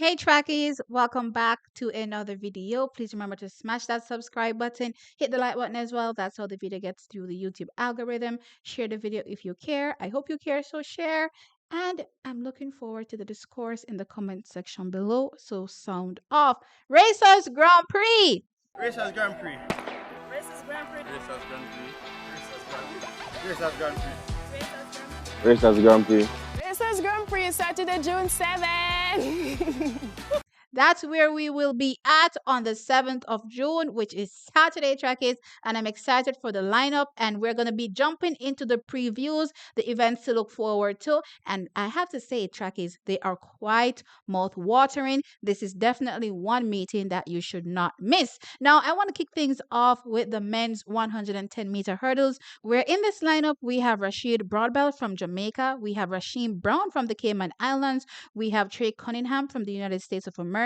Hey trackies, welcome back to another video. Please remember to smash that subscribe button, hit the like button as well. That's how the video gets through the YouTube algorithm. Share the video if you care. I hope you care, so share. And I'm looking forward to the discourse in the comment section below. So sound off. Racers Grand Prix. Racers Grand Prix. Racers Grand Prix. Racers Grand Prix. Racers Grand Prix. Racers Grand Prix. Racers Grand Prix, Saturday, June 7th. That's where we will be at on the 7th of June, which is Saturday, trackies. And I'm excited for the lineup. And we're going to be jumping into the previews, the events to look forward to. And I have to say, trackies, they are quite mouth-watering. This is definitely one meeting that you should not miss. Now, I want to kick things off with the men's 110-meter hurdles, where in this lineup, we have Rashid Broadbell from Jamaica. We have Rasheem Brown from the Cayman Islands. We have Trey Cunningham from the United States of America.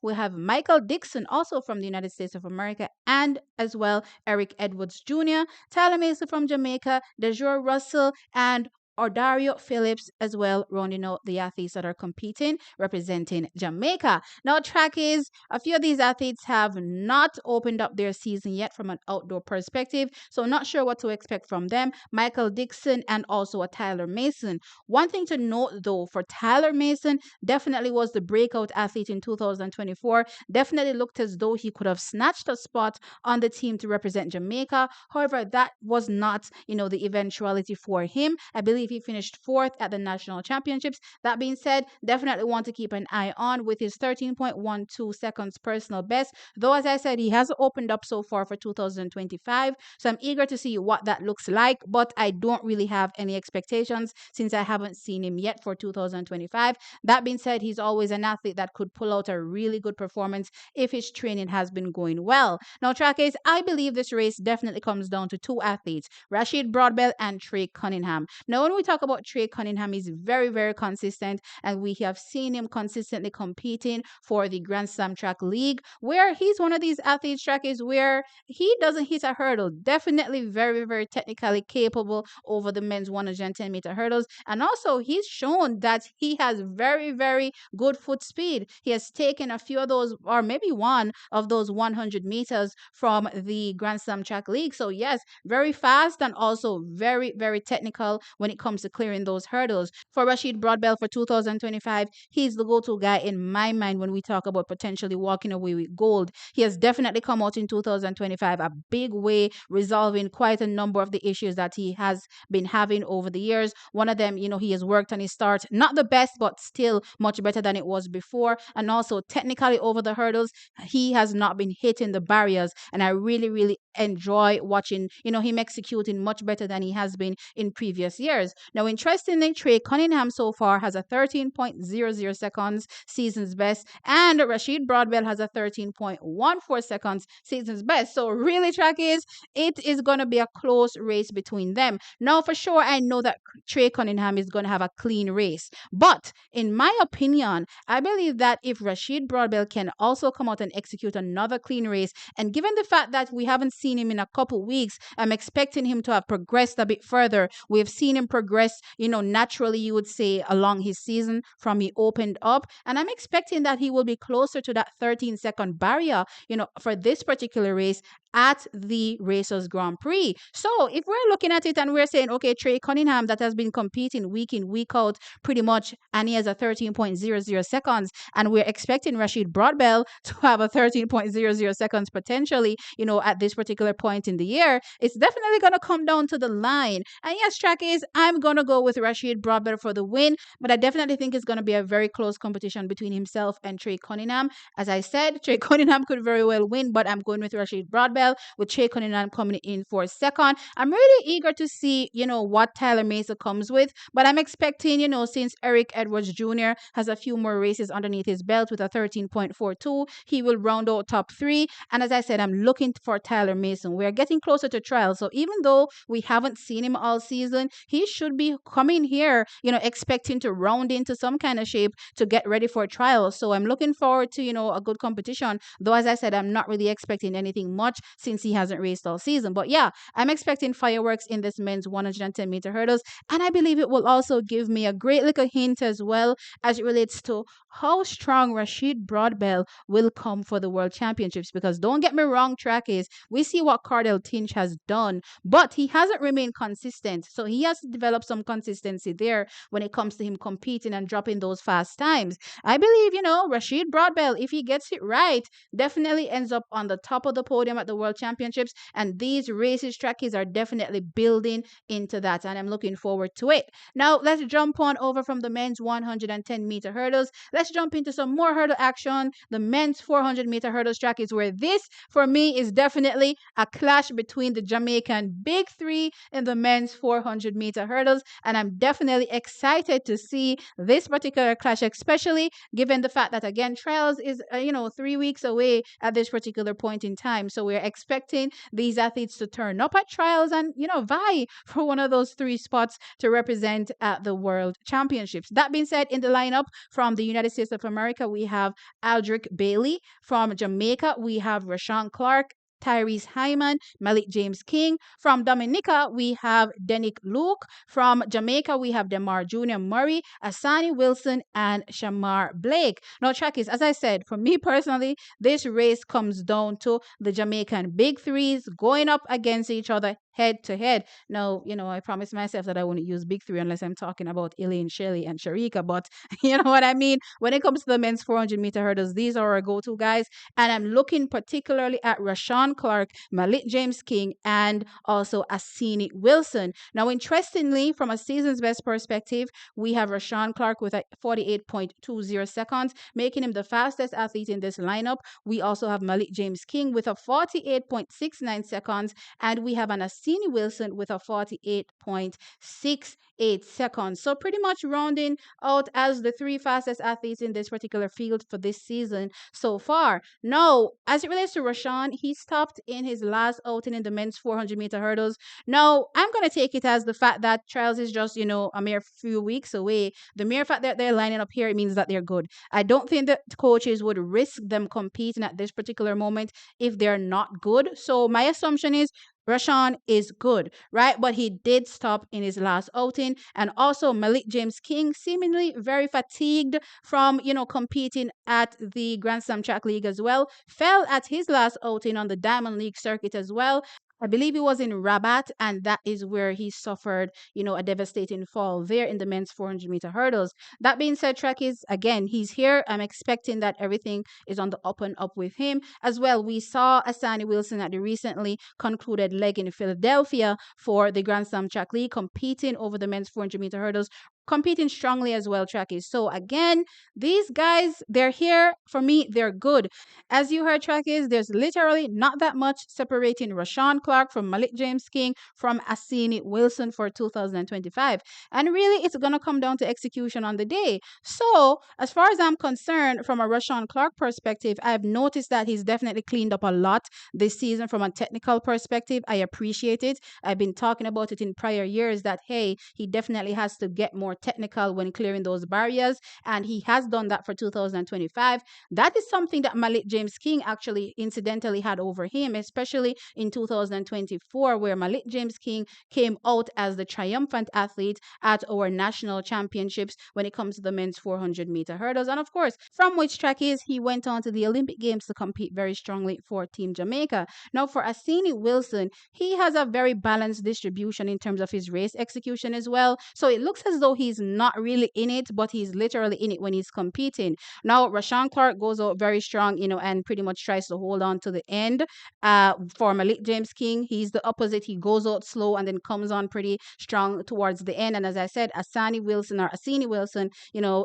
We have Michael Dixon, also from the United States of America, and as well Eric Edwards Jr., Tyler Mason from Jamaica, Dejure Russell, and Ordario Phillips as well, rounding out the athletes that are competing, representing Jamaica. Now, trackies, a few of these athletes have not opened up their season yet from an outdoor perspective, so not sure what to expect from them. Michael Dixon and also a Tyler Mason. One thing to note, though, for Tyler Mason, definitely was the breakout athlete in 2024. Definitely looked as though he could have snatched a spot on the team to represent Jamaica. However, that was not, the eventuality for him. I believe he finished fourth at the national championships. That being said, definitely want to keep an eye on with his 13.12 seconds personal best. Though, as I said, he has opened up so far for 2025. So I'm eager to see what that looks like, but I don't really have any expectations since I haven't seen him yet for 2025. That being said, he's always an athlete that could pull out a really good performance if his training has been going well. Now, trackies, I believe this race definitely comes down to two athletes, Rashid Broadbell and Trey Cunningham. Now, when we talk about Trey Cunningham, he's very, very consistent, and we have seen him consistently competing for the Grand Slam Track League, where he's one of these athletes, trackies, where he doesn't hit a hurdle. Definitely very, very technically capable over the men's 110-meter hurdles. And also, he's shown that he has very, very good foot speed. He has taken a few of those, or maybe one of those 100 meters from the Grand Slam Track League. So, yes, very fast and also very, very technical when it comes to clearing those hurdles. For Rashid Broadbell for 2025, he's the go-to guy in my mind when we talk about potentially walking away with gold. He has definitely come out in 2025 a big way, resolving quite a number of the issues that he has been having over the years. One of them, he has worked on his start, not the best, but still much better than it was before. And also technically over the hurdles, he has not been hitting the barriers. And I really, really enjoy watching, him executing much better than he has been in previous years. Now, interestingly, Trey Cunningham so far has a 13.00 seconds season's best, and Rashid Broadbell has a 13.14 seconds season's best. So really, trackies, it is going to be a close race between them. Now, for sure, I know that Trey Cunningham is going to have a clean race, but in my opinion, I believe that if Rashid Broadbell can also come out and execute another clean race, and given the fact that we haven't seen him in a couple weeks, I'm expecting him to have progressed a bit further. We've seen him progress, naturally, you would say, along his season from he opened up. And I'm expecting that he will be closer to that 13-second barrier, for this particular race at the Racers Grand Prix. So if we're looking at it and we're saying, okay, Trey Cunningham that has been competing week in, week out pretty much, and he has a 13.00 seconds, and we're expecting Rashid Broadbell to have a 13.00 seconds potentially, at this particular point in the year, it's definitely going to come down to the line. And yes, trackies, I'm going to go with Rashid Broadbell for the win, but I definitely think it's going to be a very close competition between himself and Trey Cunningham. As I said, Trey Cunningham could very well win, but I'm going with Rashid Broadbell, with Trey Cunningham coming in for second. I'm really eager to see, what Tyler Mason comes with, but I'm expecting, since Eric Edwards Jr. has a few more races underneath his belt with a 13.42, he will round out top three. And as I said, I'm looking for Tyler Mason. We're getting closer to trial, so even though we haven't seen him all season, he should be coming here, expecting to round into some kind of shape to get ready for trial. So I'm looking forward to, a good competition. Though, as I said, I'm not really expecting anything much. since he hasn't raced all season. But yeah, I'm expecting fireworks in this men's 110-meter hurdles. And I believe it will also give me a great little hint as well as it relates to how strong Rashid Broadbell will come for the World Championships. Because don't get me wrong, track is we see what Cardell Tinch has done, but he hasn't remained consistent. So he has to develop some consistency there when it comes to him competing and dropping those fast times. I believe, Rashid Broadbell, if he gets it right, definitely ends up on the top of the podium at the World Championships. And these races, trackies, are definitely building into that. And I'm looking forward to it. Now, let's jump on over from the men's 110-meter hurdles. Let's jump into some more hurdle action. The men's 400-meter hurdles track is where this, for me, is definitely a clash between the Jamaican big three in the men's 400-meter hurdles. And I'm definitely excited to see this particular clash, especially given the fact that, again, trials is, 3 weeks away at this particular point in time. So we're expecting these athletes to turn up at trials and, vie for one of those 3 spots to represent at the World Championships. That being said, in the lineup from the United States of America, we have Aldrich Bailey. From Jamaica, we have Rashawn Clark, Tyrese Hyman, Malik James King. From Dominica, we have Denick Luke. From Jamaica, we have Demar Jr. Murray, Asani Wilson, and Shamar Blake. Now, trackies, as I said, for me personally, this race comes down to the Jamaican big threes going up against each other head to head. Now, I promised myself that I wouldn't use big three unless I'm talking about Elaine, Shelley, and Sharika, but you know what I mean? When it comes to the men's 400-meter hurdles, these are our go-to guys, and I'm looking particularly at Rashawn Clark, Malik James King, and also Asini Wilson. Now, interestingly, from a season's best perspective, we have Rashawn Clark with a 48.20 seconds, making him the fastest athlete in this lineup. We also have Malik James King with a 48.69 seconds, and we have an Asini Wilson with a 48.68 seconds. So pretty much rounding out as the 3 fastest athletes in this particular field for this season so far. Now, as it relates to Rashawn, he stopped in his last outing in the men's 400-meter hurdles. Now, I'm going to take it as the fact that trials is just, a mere few weeks away. The mere fact that they're lining up here, it means that they're good. I don't think that coaches would risk them competing at this particular moment if they're not good. So my assumption is Rashawn is good, right? But he did stop in his last outing. And also Malik James King, seemingly very fatigued from, competing at the Grand Slam Track League as well, fell at his last outing on the Diamond League circuit as well. I believe he was in Rabat, and that is where he suffered, a devastating fall there in the men's 400-meter hurdles. That being said, Trekkies, again, he's here. I'm expecting that everything is on the up and up with him. As well, we saw Asani Wilson at the recently concluded leg in Philadelphia for the Grand Slam Track League, competing over the men's 400-meter hurdles, competing strongly as well, Trackies. So again, these guys, they're here. For me, they're good. As you heard, Trackies, there's literally not that much separating Rashawn Clark from Malik James King from Asini Wilson for 2025. And really, it's going to come down to execution on the day. So as far as I'm concerned, from a Rashawn Clark perspective, I've noticed that he's definitely cleaned up a lot this season from a technical perspective. I appreciate it. I've been talking about it in prior years that, hey, he definitely has to get more technical when clearing those barriers, and he has done that for 2025. That is something that Malik James King actually incidentally had over him, especially in 2024, where Malik James King came out as the triumphant athlete at our national championships when it comes to the men's 400-meter hurdles. And of course, from which track is he went on to the Olympic Games to compete very strongly for Team Jamaica. Now, for Asini Wilson, he has a very balanced distribution in terms of his race execution as well. So it looks as though he's not really in it, but he's literally in it when he's competing. Now, Rashawn Clark goes out very strong, and pretty much tries to hold on to the end. For Malik James King, he's the opposite. He goes out slow and then comes on pretty strong towards the end. And as I said, Asini Wilson,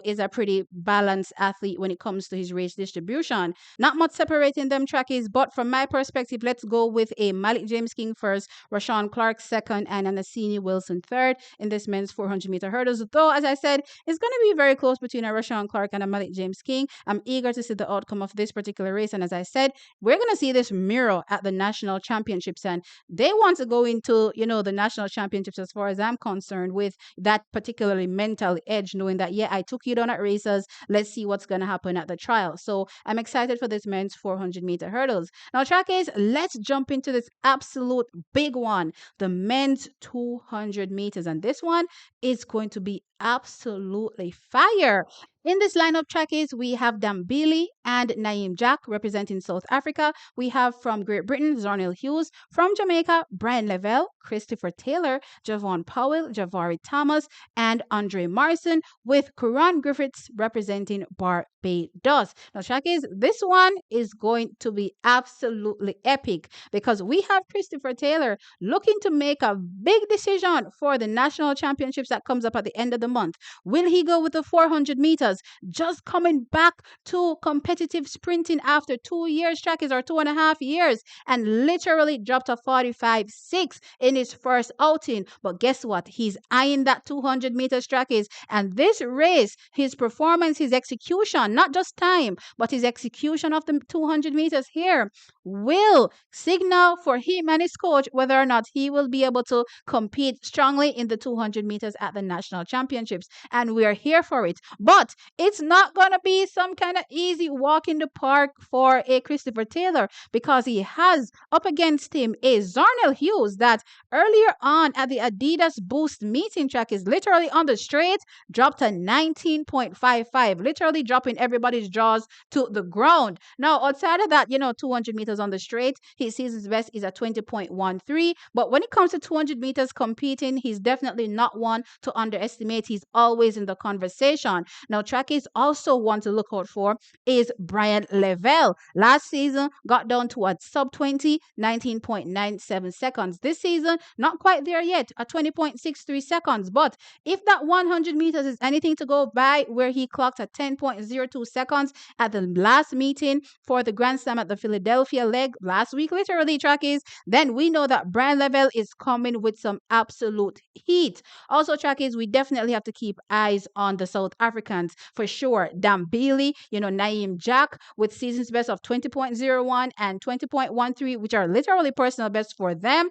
is a pretty balanced athlete when it comes to his race distribution. Not much separating them, trackies, but from my perspective, let's go with a Malik James King first, Rashawn Clark second, and an Asini Wilson third in this men's 400-meter hurdles. though, as I said, it's going to be very close between a Rashawn Clark and a Malik James King. I'm eager to see the outcome of this particular race. And as I said, we're going to see this mirror at the national championships. And they want to go into, the national championships, as far as I'm concerned, with that particularly mental edge, knowing that, yeah, I took you down at races. Let's see what's going to happen at the trial. So I'm excited for this men's 400-meter hurdles. Now, track is, let's jump into this absolute big one, the men's 200 meters. And this one is going to be absolutely fire. In this lineup, trackies, we have Dambili and Naeem Jack representing South Africa. We have from Great Britain, Zharnel Hughes. From Jamaica, Bryan Lavelle, Christopher Taylor, Javon Powell, Javari Thomas, and Andre Marson, with Kuran Griffiths representing Barbados. Now, trackies, this one is going to be absolutely epic because we have Christopher Taylor looking to make a big decision for the national championships that comes up at the end of the month. Will he go with the 400 meters? Just coming back to competitive sprinting after 2 years, trackies, or 2.5 years, and literally dropped a 45.6 in his first outing. But guess what? He's eyeing that 200 meters, trackies. And this race, his performance, his execution, not just time, but his execution of the 200 meters here will signal for him and his coach whether or not he will be able to compete strongly in the 200 meters at the national championships. And we are here for it. But it's not going to be some kind of easy walk in the park for a Christopher Taylor, because he has up against him a Zharnel Hughes that earlier on at the Adidas Boost meeting, track is literally on the straight, dropped a 19.55, literally dropping everybody's jaws to the ground. Now, outside of that, 200 meters on the straight, his season's best is a 20.13. But when it comes to 200 meters competing, he's definitely not one to underestimate. He's always in the conversation. Now, trackies also want to look out for is Bryan Lavelle. Last season, got down to a sub 20, 19.97 seconds. This season, not quite there yet, at 20.63 seconds. But if that 100 meters is anything to go by, where he clocked at 10.02 seconds at the last meeting for the Grand Slam at the Philadelphia leg last week, literally, trackies, then we know that Bryan Lavelle is coming with some absolute heat. Also, trackies, we definitely have to keep eyes on the South Africans for sure. Dambili, Naeem Jack with season's best of 20.01 and 20.13, which are literally personal best for them.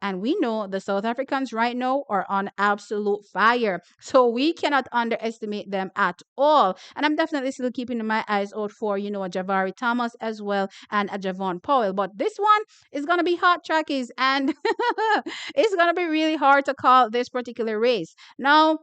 And we know the South Africans right now are on absolute fire. So we cannot underestimate them at all. And I'm definitely still keeping my eyes out for, a Javari Thomas as well and a Javon Powell. But this one is going to be hot, trackies. And it's going to be really hard to call this particular race. Now,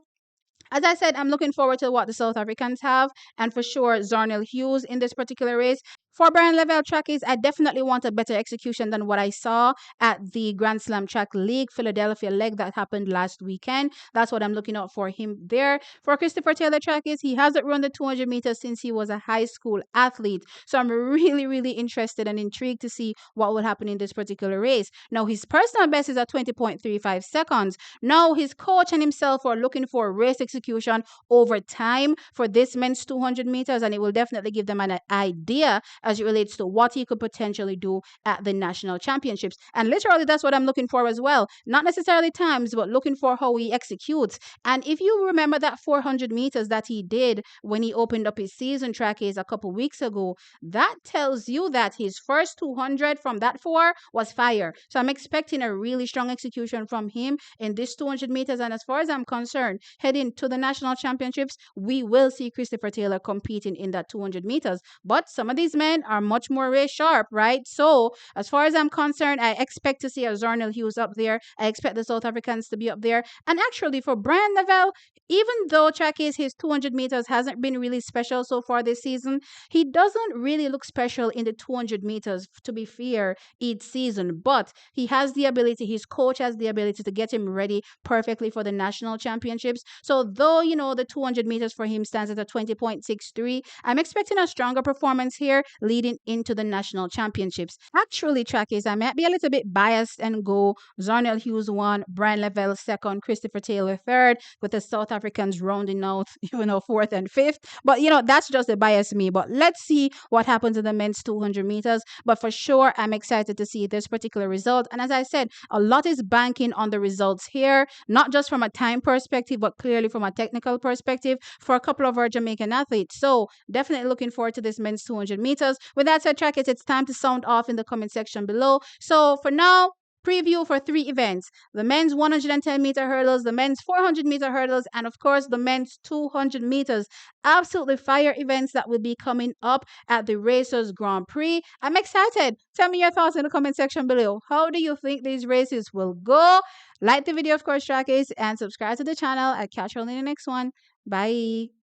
as I said, I'm looking forward to what the South Africans have, and for sure, Zharnel Hughes in this particular race. For Bryan Lavelle, trackies, I definitely want a better execution than what I saw at the Grand Slam Track League Philadelphia leg that happened last weekend. That's what I'm looking out for him there. For Christopher Taylor, trackies, he hasn't run the 200 meters since he was a high school athlete. So I'm really, really interested and intrigued to see what will happen in this particular race. Now, his personal best is at 20.35 seconds. Now, his coach and himself are looking for race execution over time for this men's 200 meters, and it will definitely give them an idea as it relates to what he could potentially do at the national championships. And literally, that's what I'm looking for as well. Not necessarily times, but looking for how he executes. And if you remember that 400 meters that he did when he opened up his season, trackies, a couple weeks ago, that tells you that his first 200 from that four was fire. So I'm expecting a really strong execution from him in this 200 meters. And as far as I'm concerned, heading to the national championships, we will see Christopher Taylor competing in that 200 meters. But some of these men are much more race sharp, right? So as far as I'm concerned, I expect to see a Zharnel Hughes up there. I expect the South Africans to be up there. And actually, for Bryan Lavelle, even though trackies, his 200 meters hasn't been really special so far this season, he doesn't really look special in the 200 meters, to be fair, each season. But he has the ability, his coach has the ability to get him ready perfectly for the national championships. So though, the 200 meters for him stands at a 20.63, I'm expecting a stronger performance here leading into the national championships. Actually, trackies, I might be a little bit biased and go Zharnel Hughes 1, Bryan Lavelle 2nd, Christopher Taylor 3rd, with the South Africans rounding out, 4th and 5th. But, that's just a bias me. But let's see what happens in the men's 200 meters. But for sure, I'm excited to see this particular result. And as I said, a lot is banking on the results here, not just from a time perspective, but clearly from a technical perspective for a couple of our Jamaican athletes. So definitely looking forward to this men's 200 meters. With that said, trackers, it's time to sound off in the comment section below. So for now, preview for 3 events: the men's 110-meter hurdles, the men's 400-meter hurdles, and of course the men's 200 meters. Absolutely fire events that will be coming up at the Racers Grand Prix. I'm excited. Tell me your thoughts in the comment section below. How do you think these races will go? Like the video, of course, trackies, and subscribe to the channel. I'll catch you on in the next one. Bye.